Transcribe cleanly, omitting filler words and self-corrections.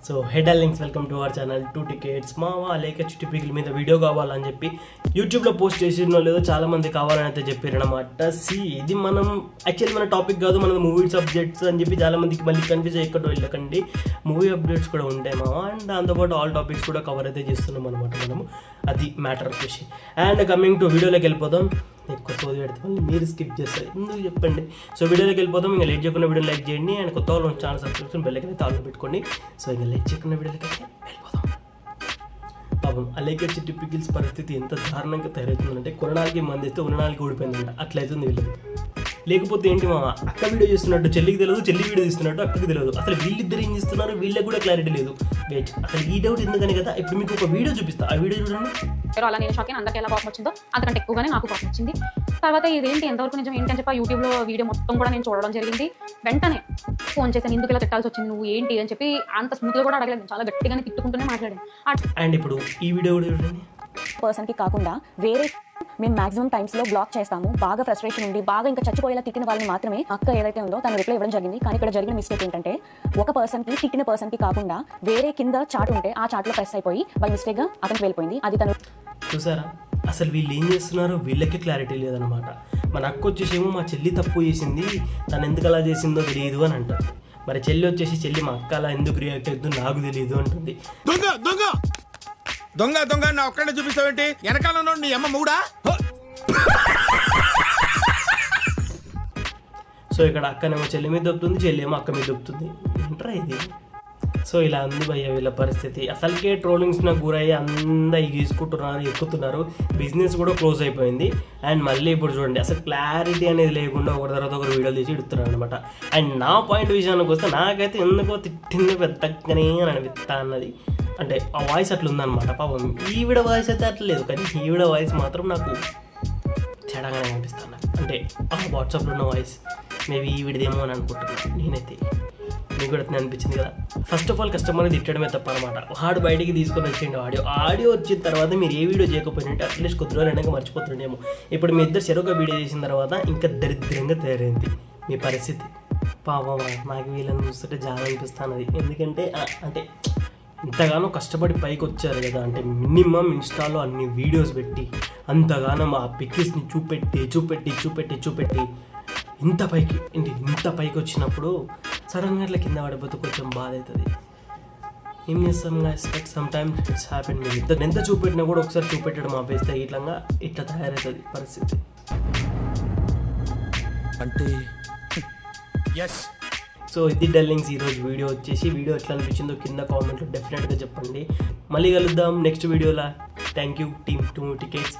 So hey darlings, welcome to our channel 2 tickets. మావా లేక చుట్టిపికల మీద వీడియో కావాలని చెప్పి యూట్యూబ్లో పోస్ట్ చేసినో లేదో చాలా మంది కావాలని అయితే చెప్పారనమాట. ఇది మనం యాక్చువల్లీ మన టాపిక్ కాదు, మన మూవీ సబ్జెక్ట్స్ అని చెప్పి చాలా మందికి మళ్ళీ కన్ఫ్యూజ్ అయ్యక్కడో వెళ్ళకండి. మూవీ అప్డేట్స్ కూడా ఉంటాయి మావా, అండ్ దాంతోపాటు ఆల్ టాపిక్స్ కూడా కవర్ అయితే చేస్తున్నాం అనమాట మనము. అది మ్యాటర్ వచ్చేసి. అండ్ కమింగ్ టు వీడియోలోకి వెళ్ళిపోదాం. ఎక్కువ సోది పెడితే మళ్ళీ మీరు స్కిప్ చేస్తారు, ఎందుకు చెప్పండి. సో వీడియోలోకి వెళ్ళిపోతాం. ఇంకా లేట్ చేయకుండా వీడియో లైక్ చేయండి, అండ్ కొత్త వాళ్ళు ఛానల్ సబ్స్క్రిప్షన్ బెల్ అయితే ఆన్ పెట్టుకోండి. సో ఇంకా లేట్ చేయకుండా వీడియోలోకి వెళ్ళిపోదాం. పాపం అలేక చిట్టి పికిల్స్ పరిస్థితి ఎంత దారుణంగా తయారవుతుందంటే, కొనడానికి మంది ఇస్తే ఉన్ననాలకి ఊడిపోయిందంట. అట్లయితుంది వీళ్ళకి. లేకపోతే ఏంటి మా అక్క వీడియో చేస్తున్నట్టు చెల్లికి తెలియదు, చెల్లి వీడియో తీస్తున్నట్టు అక్కకి తెలియదు. అసలు వీళ్ళిద్దరు ఏం చేస్తున్నారు, వీళ్ళకి కూడా క్లారిటీ లేదు. వెయిట్, అసలు ఈ డౌట్ ఎందుకని కదా ఇప్పుడు మీకు ఒక వీడియో చూపిస్తా. ఆ వీడియో చూడండి. అలా నేను షాక్ అయిన, అందరికీ ఎలా కోపం వచ్చిందో అంతకంటే ఎక్కువగానే నాకు కోపం వచ్చింది. తర్వాత ఇదేంటి ఎంతవరకు నిజం ఏంటి అని చెప్పి యూట్యూబ్లో వీడియో మొత్తం కూడా నేను చూడడం జరిగింది. వెంటనే ఫోన్ చేశాను, ఎందుకు ఇలా తిట్టాల్సి వచ్చింది నువ్వు ఏంటి అని చెప్పి. అంత స్మూత్గా కూడా అడగలేదు, చాలా గట్టిగానే తిట్టుకుంటూనే మాట్లాడాను. అండ్ ఇప్పుడు ఈ వీడియో కూడా చూడండి. పర్సన్కి కాకుండా వేరే మేము మాక్సిమం టైమ్స్లో బ్లాక్ చేస్తాము. బాగా ఫ్రస్ట్రేషన్ ఉండి బాగా ఇంకా చచ్చిపోయేలా తిట్టిన వాళ్ళని మాత్రమే అక్క ఏదైతే ఉందో తను రిప్లై ఇవ్వడం జరిగింది. కానీ ఇక్కడ జరిగిన మిస్టేక్ ఏంటంటే, ఒక పర్సన్కి తిట్టిన పర్సన్కి కాకుండా వేరే కింద చాట్ ఉంటే ఆ చాట్లో ప్రెస్ అయిపోయి బై మిస్టేక్గా అతనికి వెళ్ళిపోయింది. అది తను చూసారా, అసలు వీళ్ళు ఏం చేస్తున్నారో వీళ్ళకి క్లారిటీ లేదనమాట. మన అక్క వచ్చేసేమో మా చెల్లి తప్పు చేసింది, తను ఎందుకు అలా చేసిందో తెలియదు అని అంటుంది. మరి చెల్లి వచ్చేసి చెల్లి మా అక్క అలా ఎందుకు రియాక్ట్ అవుతుందో నాకు తెలియదు అంటుంది. దొంగ దొంగ నా ఒక్కడే చూపిస్తావేంటి? వెనకాల నీ అమ్మ మూడా? సో ఇక్కడ అక్కనేమో చెల్లి మీద దొబ్బుతుంది, చెల్లి ఏమో అక్క మీద దొబ్బుతుంది. ఏంట్రా ఇది? సో ఇలా ఉంది భయ్య వీళ్ళ పరిస్థితి. అసలుకే ట్రోలింగ్స్ నాకు గురయ్యి అందరూ గీసుకుంటున్నారు, ఎక్కుతున్నారు. బిజినెస్ కూడా క్లోజ్ అయిపోయింది. అండ్ మళ్ళీ ఇప్పుడు చూడండి, అసలు క్లారిటీ అనేది లేకుండా ఒకరి తర్వాత ఒకరు వీడియోలు తీసి ఇడుతున్నారు అనమాట. అండ్ నా పాయింట్ విషయానికి వస్తే నాకైతే ఎందుకో తిట్టింది పెద్దగానే అని అనిపిస్తా అన్నది. అంటే ఆ వాయిస్ అట్లా ఉందన్నమాట. పాపం ఈవిడ వాయిస్ అయితే అట్లా లేదు, కానీ ఈవిడ వాయిస్ మాత్రం నాకు తేడాగానే అనిపిస్తాను. అంటే ఆ వాట్సాప్లో ఉన్న వాయిస్ మేబీ ఈవిడదేమో అని అనుకుంటున్నాను నేనైతే. మీకు కూడా అనిపించింది కదా. ఫస్ట్ ఆఫ్ ఆల్ కస్టమర్ని తిట్టడమే తప్ప అనమాట. వాడు బయటికి తీసుకొని వచ్చేయండి ఆడియో వచ్చిన తర్వాత మీరు ఏ వీడియో చేయకపోయినట్టే అట్లీస్ట్ కొద్ది రోజులు వెనక మర్చిపోతుండేమో. ఇప్పుడు మీ ఇద్దరు చెరొక వీడియో చేసిన తర్వాత ఇంకా దరిద్రంగా తయారైంది మీ పరిస్థితి. పాపం నాకు వీళ్ళని చూస్తుంటే చాలా అనిపిస్తున్నది. ఎందుకంటే అంటే ఇంతగానో కష్టపడి పైకి వచ్చారు కదా. అంటే మినిమం ఇన్స్టాలో అన్ని వీడియోస్ పెట్టి అంతగానో ఆ పిక్కిల్స్ని చూపెట్టి ఇంత పైకి వచ్చినప్పుడు సడన్గా అట్లా కింద పడిపోతే కొంచెం బాధ అవుతుంది. ఏం చేస్తాం expect some times it's happen. మీరు ఎంత చూపెట్టినా కూడా ఒకసారి చూపెట్టడం ఆపేస్తే ఇట్లా తయారవుతుంది పరిస్థితి. అంటే ఎస్. సో ఇది డార్లింగ్స్ ఈరోజు వీడియో వచ్చేసి. వీడియో ఎట్లా అనిపించిందో కింద కామెంట్లో డెఫినెట్గా చెప్పండి. మళ్ళీ కలుద్దాం నెక్స్ట్ వీడియోలా. Thank you team 2 tickets.